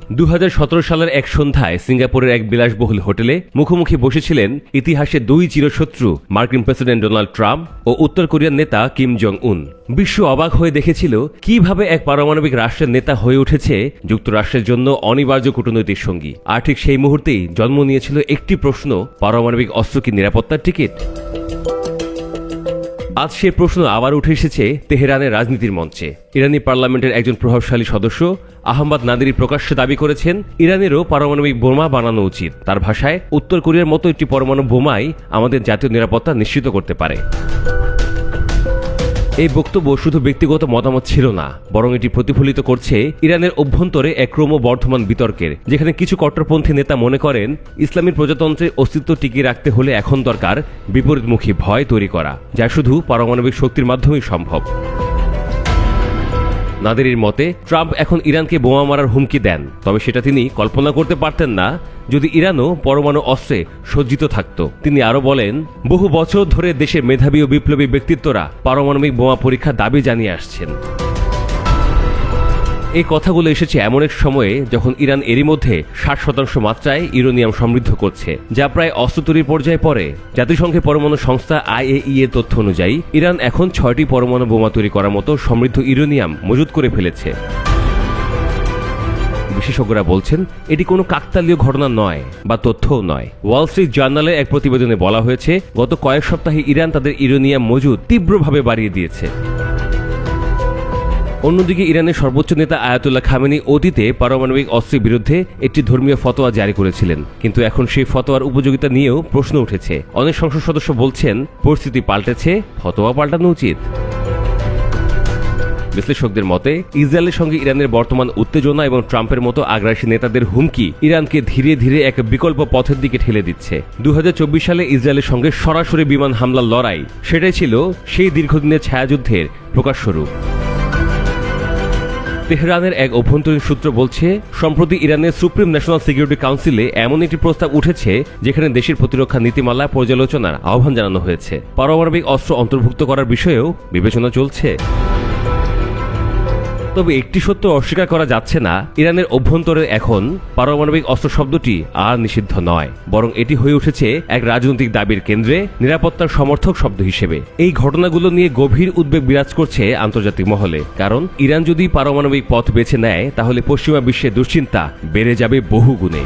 2017 সালের এক সন্ধ্যায় সিঙ্গাপুরের এক বিলাসবহুল হোটেলে মুখোমুখি বসেছিলেন ইতিহাসে দুই চিরশত্রু মার্কিন প্রেসিডেন্ট ডোনাল্ড ট্রাম্প ও উত্তর কোরিয়ার নেতা কিম জং উন। বিশ্ব অবাক হয়ে দেখেছিল কিভাবে এক পারমাণবিক রাষ্ট্রের নেতা হয়ে উঠেছে যুক্তরাষ্ট্রের জন্য অনিবার্য কূটনৈতিক সঙ্গী। আর ঠিক সেই মুহূর্তেই জন্ম নিয়েছিল একটি প্রশ্ন, পারমাণবিক অস্ত্র কি নিরাপত্তার টিকিট? আজ সে প্রশ্ন আবার উঠে এসেছে তেহরানের রাজনীতির মঞ্চে। ইরানি পার্লামেন্টের একজন প্রভাবশালী সদস্য আহমদ নাদেরি প্রকাশ্যে দাবি করেছেন ইরানেরও পারমাণবিক বোমা বানানো উচিত। তার ভাষায়, উত্তর কোরিয়ার মতো একটি পরমাণু বোমাই আমাদের জাতীয় নিরাপত্তা নিশ্চিত করতে পারে। এই বক্তব্য শুধু ব্যক্তিগত মতামত ছিল না, বরং এটি প্রতিফলিত করছে ইরানের অভ্যন্তরে এক ক্রমবর্ধমান বিতর্কের, যেখানে কিছু কট্টরপন্থী নেতা মনে করেন ইসলামী প্রজাতন্ত্রের অস্তিত্ব টিকিয়ে রাখতে হলে এখন দরকার বিপরীতমুখী ভয় তৈরি করা, যা শুধু পারমাণবিক শক্তির মাধ্যমেই সম্ভব। নাদেরির মতে, ট্রাম্প এখন ইরানকে বোমা মারার হুমকি দেন, তবে সেটা তিনি কল্পনা করতে পারতেন না যদি ইরানও পরমাণু অস্ত্রে সজ্জিত থাকত। তিনি আরও বলেন, বহু বছর ধরে দেশের মেধাবী ও বিপ্লবী ব্যক্তিত্বরা পারমাণবিক বোমা পরীক্ষার দাবি জানিয়ে আসছেন। এই কথাগুলো এসেছে এমন এক সময়ে যখন ইরান এরই মধ্যে 60% মাত্রায় ইউরেনিয়াম সমৃদ্ধ করছে, যা প্রায় অস্ত্র তৈরির পর্যায়ে পড়ে। জাতিসংঘের পরমাণু সংস্থা IAEA এর তথ্য অনুযায়ী ইরান এখন 6টি পরমাণু বোমা তৈরি করার মতো সমৃদ্ধ ইউরেনিয়াম মজুত করে ফেলেছে। বিশেষজ্ঞরা বলছেন এটি কোনো কাকতালীয় ঘটনা নয় বা তথ্যও নয়। ওয়াল স্ট্রিট জার্নালে এক প্রতিবেদনে বলা হয়েছে, গত কয়েক সপ্তাহে ইরান তাদের ইউরেনিয়াম মজুদ তীব্রভাবে বাড়িয়ে দিয়েছে। অন্যদিকে ইরানের সর্বোচ্চ নেতা আয়াতুল্লাহ খামেনি অতীতে পারমাণবিক অস্ত্রের বিরুদ্ধে একটি ধর্মীয় ফতোয়া জারি করেছিলেন, কিন্তু এখন সেই ফতোয়ার উপযোগিতা নিয়েও প্রশ্ন উঠেছে। অনেক সংসদ সদস্য বলছেন পরিস্থিতি পাল্টেছে, ফতোয়া পাল্টানো উচিত। বিশ্লেষকদের মতে, ইসরায়েলের সঙ্গে ইরানের বর্তমান উত্তেজনা এবং ট্রাম্পের মতো আগ্রাসী নেতাদের হুমকি ইরানকে ধীরে ধীরে এক বিকল্প পথের দিকে ঠেলে দিচ্ছে। 2024 সালে ইসরায়েলের সঙ্গে সরাসরি বিমান হামলার লড়াই, সেটাই ছিল সেই দীর্ঘদিনের ছায়াযুদ্ধের প্রকাশস্বরূপ। তেহরানের এক অভ্যন্তরীণ সূত্র বলছে, সম্প্রতি ইরানের সুপ্রিম ন্যাশনাল সিকিউরিটি কাউন্সিলে এমন একটি প্রস্তাব উঠেছে যেখানে দেশের প্রতিরক্ষা নীতিমালা পর্যালোচনার আহ্বান জানানো হয়েছে। পারমাণবিক অস্ত্র অন্তর্ভুক্ত করার বিষয়েও বিবেচনা চলছে। তবে একটি সত্য অস্বীকার করা যাচ্ছে না, ইরানের অভ্যন্তরে এখন পারমাণবিক অস্ত্র শব্দটি আর নিষিদ্ধ নয়, বরং এটি হয়ে উঠেছে এক রাজনৈতিক দাবির কেন্দ্রে, নিরাপত্তার সমর্থক শব্দ হিসেবে। এই ঘটনাগুলো নিয়ে গভীর উদ্বেগ বিরাজ করছে আন্তর্জাতিক মহলে, কারণ ইরান যদি পারমাণবিক পথ বেছে নেয় তাহলে পশ্চিমা বিশ্বের দুশ্চিন্তা বেড়ে যাবে বহুগুণে।